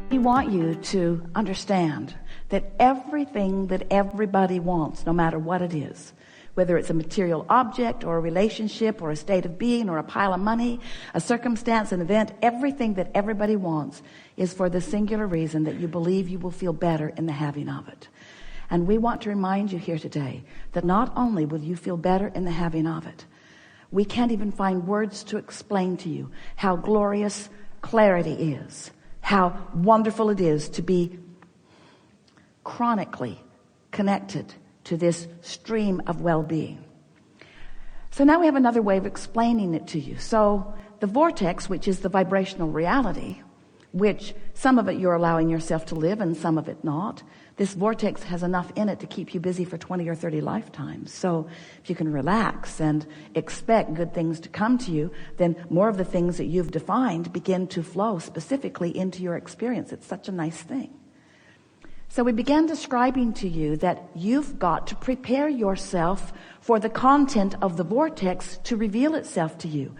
We want you to understand that everything that everybody wants, no matter what it is, whether it's a material object or a relationship or a state of being or a pile of money, a circumstance, an event, everything that everybody wants is for the singular reason that you believe you will feel better in the having of it. And we want to remind you here today that not only will you feel better in the having of it, we can't even find words to explain to you how glorious clarity is, how wonderful it is to be chronically connected to this stream of well-being. So now we have another way of explaining it to you. So the vortex, which is the vibrational reality, which some of it you're allowing yourself to live and some of it not, this vortex has enough in it to keep you busy for 20 or 30 lifetimes. So if you can relax and expect good things to come to you, then more of the things that you've defined begin to flow specifically into your experience. It's such a nice thing. So we began describing to you that you've got to prepare yourself for the content of the vortex to reveal itself to you.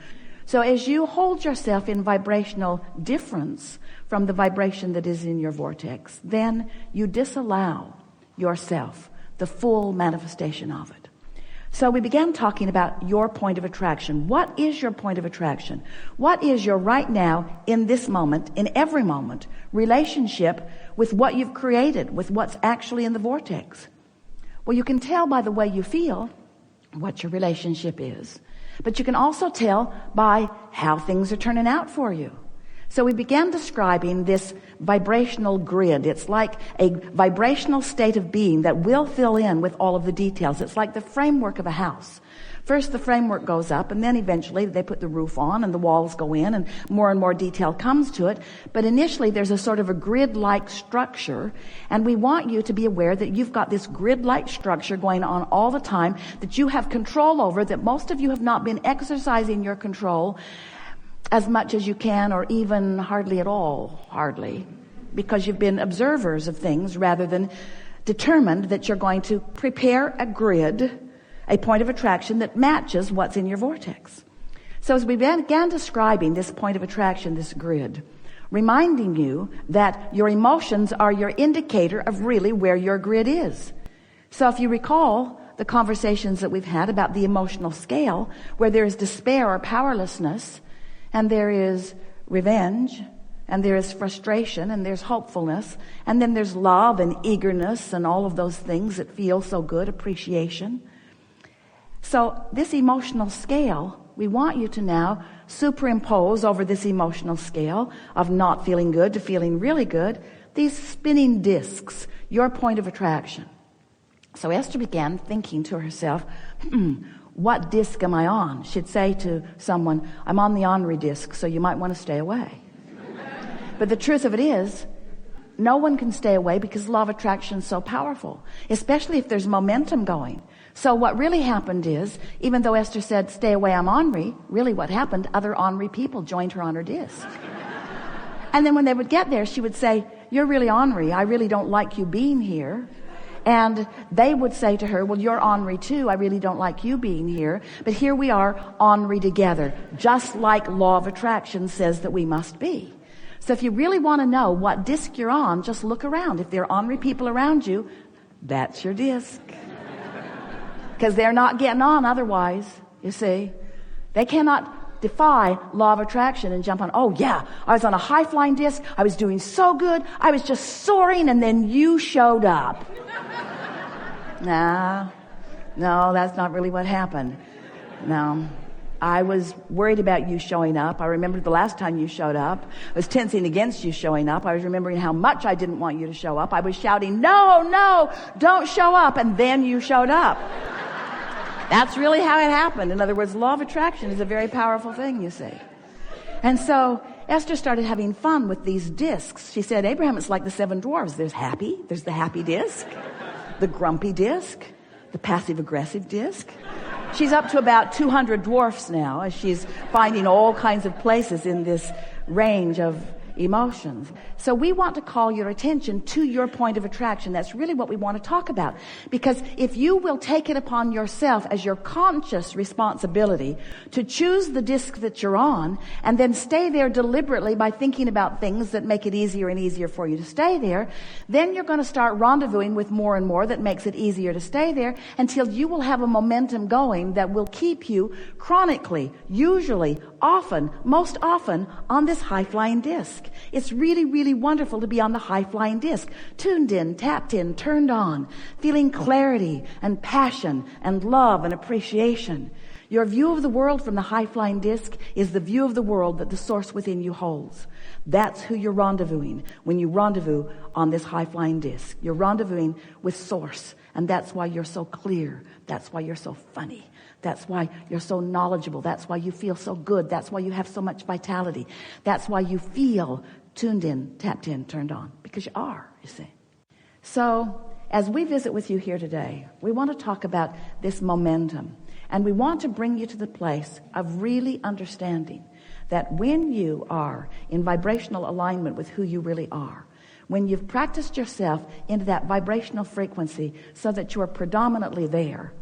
So as you hold yourself in vibrational difference from the vibration that is in your vortex, then you disallow yourself the full manifestation of it. So we began talking about your point of attraction. What is your point of attraction? What is your right now, in this moment, in every moment, relationship with what you've created, with what's actually in the vortex? Well, you can tell by the way you feel what your relationship is, but you can also tell by how things are turning out for you. So we began describing this vibrational grid. It's like a vibrational state of being that will fill in with all of the details. It's like the framework of a house. First the framework goes up, and then eventually they put the roof on and the walls go in and more detail comes to it. But initially there's a sort of a grid-like structure, and we want you to be aware that you've got this grid-like structure going on all the time that you have control over, that most of you have not been exercising your control as much as you can, or even hardly at all, because you've been observers of things rather than determined that you're going to prepare a grid, a point of attraction that matches what's in your vortex. So as we began describing this point of attraction, this grid, reminding you that your emotions are your indicator of really where your grid is. So if you recall the conversations that we've had about the emotional scale, where there is despair or powerlessness, and there is revenge, and there is frustration, and there's hopefulness, and then there's love and eagerness and all of those things that feel so good, appreciation. So this emotional scale, we want you to now superimpose over this emotional scale of not feeling good to feeling really good, these spinning discs, your point of attraction. So Esther began thinking to herself, what disc am I on? She'd say to someone, I'm on the Henri disc, so you might want to stay away. But the truth of it is, no one can stay away because law of attraction is so powerful, especially if there's momentum going. So what really happened is, even though Esther said, stay away, I'm Henri, really what happened, other Henri people joined her on her disc. And then when they would get there, she would say, you're really Henri, I really don't like you being here. And they would say to her, well, you're Henri too. I really don't like you being here. But here we are, Henri together, just like law of attraction says that we must be. So if you really want to know what disc you're on, just look around. If there are Henri people around you, that's your disc. Because they're not getting on otherwise, you see. They cannot defy law of attraction and jump on, oh yeah, I was on a high-flying disc. I was doing so good. I was just soaring, and then you showed up. No, that's not really what happened. No, I was worried about you showing up. I remember the last time you showed up. I was tensing against you showing up. I was remembering how much I didn't want you to show up. I was shouting, no, don't show up. And then you showed up. That's really how it happened. In other words, law of attraction is a very powerful thing, you see. And so Esther started having fun with these discs. She said, Abraham, it's like the 7 dwarves. There's the happy disc, the grumpy disc, the passive-aggressive disc. She's up to about 200 dwarfs now, as she's finding all kinds of places in this range of emotions. So we want to call your attention to your point of attraction. That's really what we want to talk about. Because if you will take it upon yourself as your conscious responsibility to choose the disc that you're on and then stay there deliberately by thinking about things that make it easier and easier for you to stay there, then you're going to start rendezvousing with more and more that makes it easier to stay there until you will have a momentum going that will keep you chronically, usually, often, most often on this high-flying disc. It's really, really wonderful to be on the high-flying disc, tuned in, tapped in, turned on, feeling clarity and passion and love and appreciation. Your view of the world from the high-flying disc is the view of the world that the source within you holds. That's who you're rendezvousing when you rendezvous on this high-flying disc. You're rendezvousing with source, and that's why you're so clear. That's why you're so funny. That's why you're so knowledgeable. That's why you feel so good. That's why you have so much vitality. That's why you feel tuned in, tapped in, turned on, because you are, you see. So as we visit with you here today, we want to talk about this momentum, and we want to bring you to the place of really understanding that when you are in vibrational alignment with who you really are, when you've practiced yourself into that vibrational frequency so that you are predominantly there,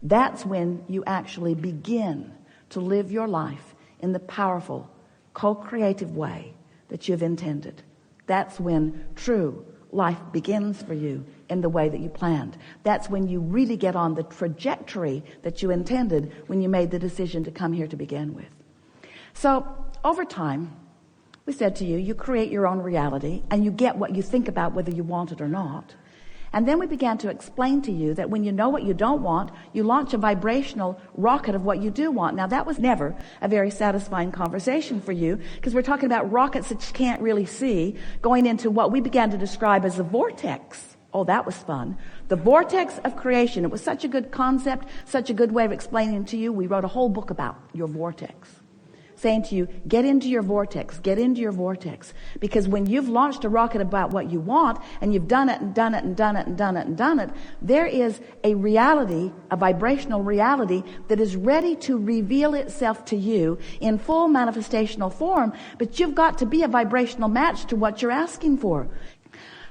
that's when you actually begin to live your life in the powerful, co-creative way that you've intended. That's when true life begins for you in the way that you planned. That's when you really get on the trajectory that you intended when you made the decision to come here to begin with. So over time, we said to you, you create your own reality and you get what you think about whether you want it or not. And then we began to explain to you that when you know what you don't want, you launch a vibrational rocket of what you do want. Now, that was never a very satisfying conversation for you because we're talking about rockets that you can't really see going into what we began to describe as a vortex. Oh, that was fun. The vortex of creation. It was such a good concept, such a good way of explaining to you. We wrote a whole book about your vortex, saying to you, get into your vortex, get into your vortex. Because when you've launched a rocket about what you want, and you've done it and done it and done it and done it and done it, there is a reality, a vibrational reality that is ready to reveal itself to you in full manifestational form, but you've got to be a vibrational match to what you're asking for.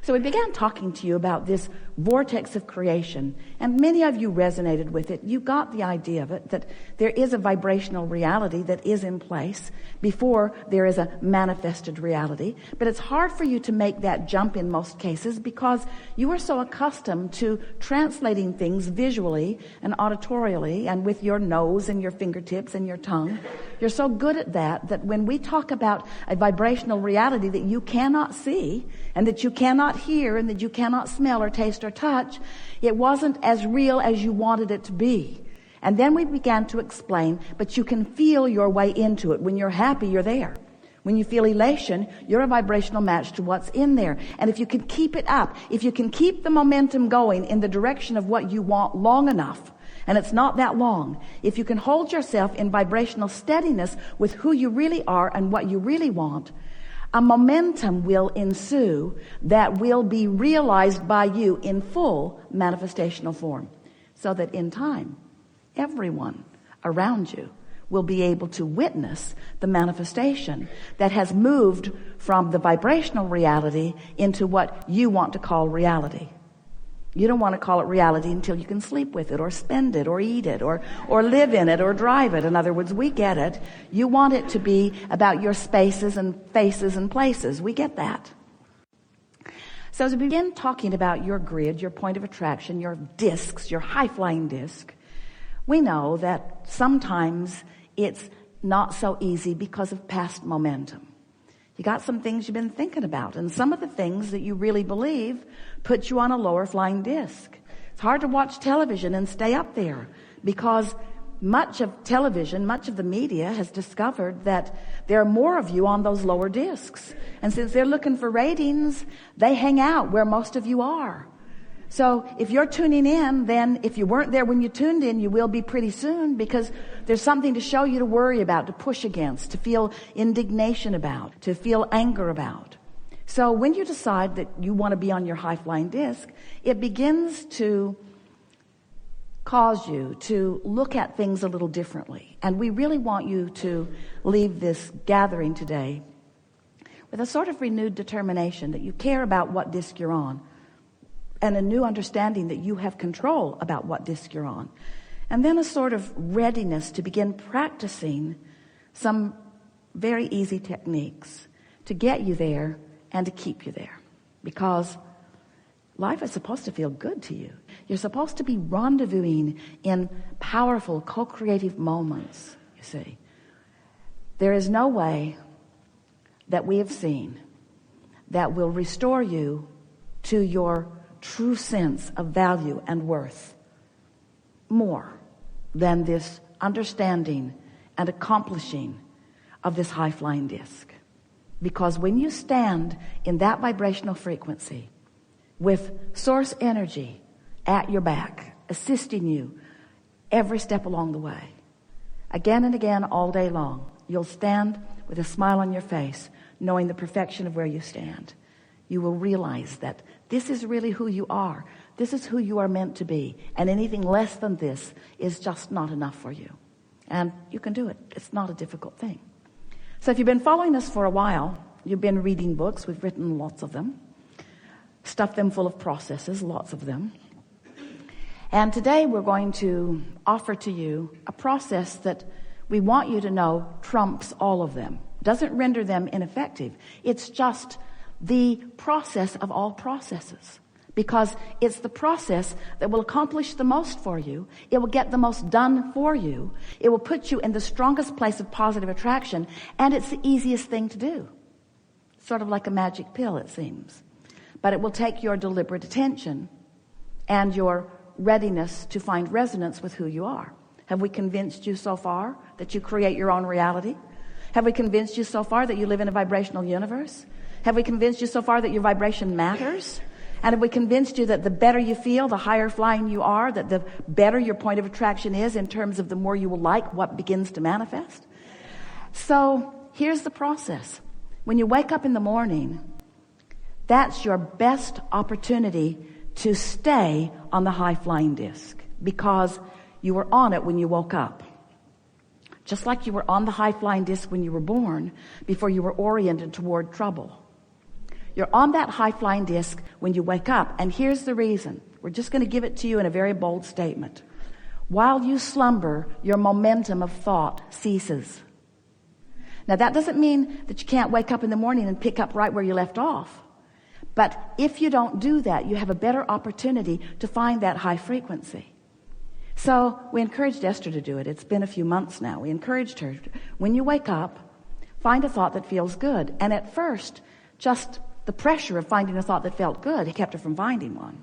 So we began talking to you about this vortex of creation, and many of you resonated with it. You got the idea of it, that there is a vibrational reality that is in place before there is a manifested reality. But it's hard for you to make that jump in most cases because you are so accustomed to translating things visually and auditorially and with your nose and your fingertips and your tongue. You're so good at that when we talk about a vibrational reality that you cannot see and that you cannot hear and that you cannot smell or taste or touch, it wasn't as real as you wanted it to be. And then we began to explain, but you can feel your way into it. When you're happy, you're there. When you feel elation, you're a vibrational match to what's in there. And if you can keep it up, if you can keep the momentum going in the direction of what you want long enough, and it's not that long, if you can hold yourself in vibrational steadiness with who you really are and what you really want, a momentum will ensue that will be realized by you in full manifestational form, so that in time, everyone around you will be able to witness the manifestation that has moved from the vibrational reality into what you want to call reality. You don't want to call it reality until you can sleep with it or spend it or eat it or live in it or drive it. In other words, we get it. You want it to be about your spaces and faces and places. We get that. So as we begin talking about your grid, your point of attraction, your discs, your high-flying disc, we know that sometimes it's not so easy because of past momentum. You got some things you've been thinking about, and some of the things that you really believe put you on a lower flying disc. It's hard to watch television and stay up there because much of television, much of the media has discovered that there are more of you on those lower discs. And since they're looking for ratings, they hang out where most of you are. So if you're tuning in, then if you weren't there when you tuned in, you will be pretty soon, because there's something to show you to worry about, to push against, to feel indignation about, to feel anger about. So when you decide that you want to be on your high-flying disc, it begins to cause you to look at things a little differently. And we really want you to leave this gathering today with a sort of renewed determination that you care about what disc you're on, and a new understanding that you have control about what disc you're on. And then a sort of readiness to begin practicing some very easy techniques to get you there and to keep you there. Because life is supposed to feel good to you. You're supposed to be rendezvousing in powerful, co-creative moments, you see. There is no way that we have seen that will restore you to your true sense of value and worth more than this understanding and accomplishing of this high-flying disc. Because when you stand in that vibrational frequency with source energy at your back, assisting you every step along the way, again and again all day long, you'll stand with a smile on your face, knowing the perfection of where you stand. You will realize that this is really who you are. This is who you are meant to be. And anything less than this is just not enough for you. And you can do it. It's not a difficult thing. So if you've been following us for a while, you've been reading books. We've written lots of them. Stuffed them full of processes, lots of them. And today we're going to offer to you a process that we want you to know trumps all of them. Doesn't render them ineffective. It's just the process of all processes. Because it's the process that will accomplish the most for you. It will get the most done for you. It will put you in the strongest place of positive attraction. And it's the easiest thing to do. Sort of like a magic pill, it seems. But it will take your deliberate attention and your readiness to find resonance with who you are. Have we convinced you so far that you create your own reality? Have we convinced you so far that you live in a vibrational universe? Have we convinced you so far that your vibration matters? And have we convinced you that the better you feel, the higher flying you are, that the better your point of attraction is in terms of the more you will like what begins to manifest? So here's the process. When you wake up in the morning, that's your best opportunity to stay on the high flying disc, because you were on it when you woke up. Just like you were on the high flying disc when you were born, before you were oriented toward trouble. You're on that high flying disc when you wake up. And here's the reason. We're just going to give it to you in a very bold statement. While you slumber, your momentum of thought ceases. Now that doesn't mean that you can't wake up in the morning and pick up right where you left off. But if you don't do that, you have a better opportunity to find that high frequency. So we encouraged Esther to do it. It's been a few months now. We encouraged her. When you wake up, find a thought that feels good. And at first, just the pressure of finding a thought that felt good kept her from finding one.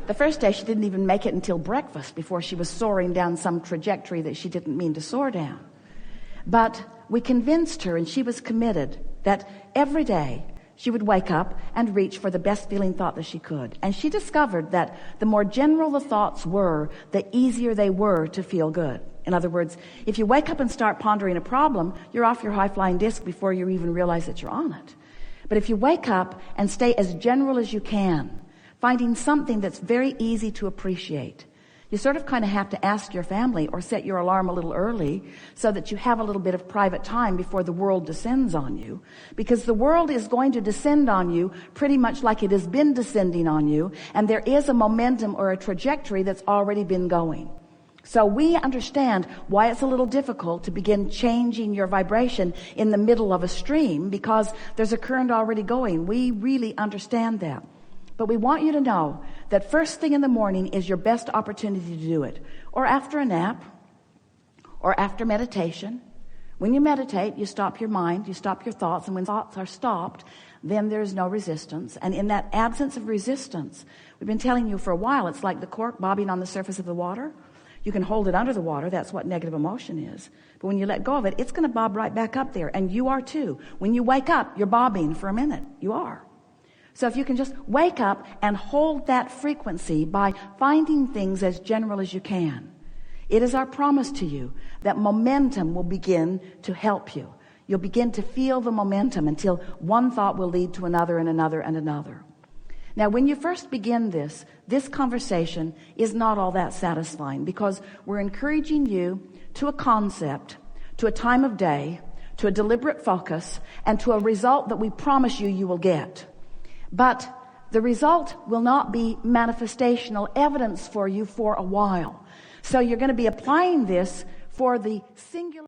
The first day, she didn't even make it until breakfast before she was soaring down some trajectory that she didn't mean to soar down. But we convinced her, and she was committed, that every day she would wake up and reach for the best feeling thought that she could. And she discovered that the more general the thoughts were, the easier they were to feel good. In other words, if you wake up and start pondering a problem, you're off your high-flying disc before you even realize that you're on it. But if you wake up and stay as general as you can, finding something that's very easy to appreciate, you sort of kind of have to ask your family or set your alarm a little early so that you have a little bit of private time before the world descends on you. Because the world is going to descend on you pretty much like it has been descending on you, and there is a momentum or a trajectory that's already been going. So we understand why it's a little difficult to begin changing your vibration in the middle of a stream, because there's a current already going. We really understand that. But we want you to know that first thing in the morning is your best opportunity to do it. Or after a nap, or after meditation. When you meditate, you stop your mind, you stop your thoughts, and when thoughts are stopped, then there's no resistance. And in that absence of resistance, we've been telling you for a while, it's like the cork bobbing on the surface of the water. You can hold it under the water. That's what negative emotion is. But when you let go of it, it's going to bob right back up there. And you are too. When you wake up, you're bobbing for a minute. You are. So if you can just wake up and hold that frequency by finding things as general as you can, it is our promise to you that momentum will begin to help you. You'll begin to feel the momentum until one thought will lead to another and another and another. Now, when you first begin this conversation is not all that satisfying, because we're encouraging you to a concept, to a time of day, to a deliberate focus, and to a result that we promise you will get. But the result will not be manifestational evidence for you for a while. So you're going to be applying this for the singular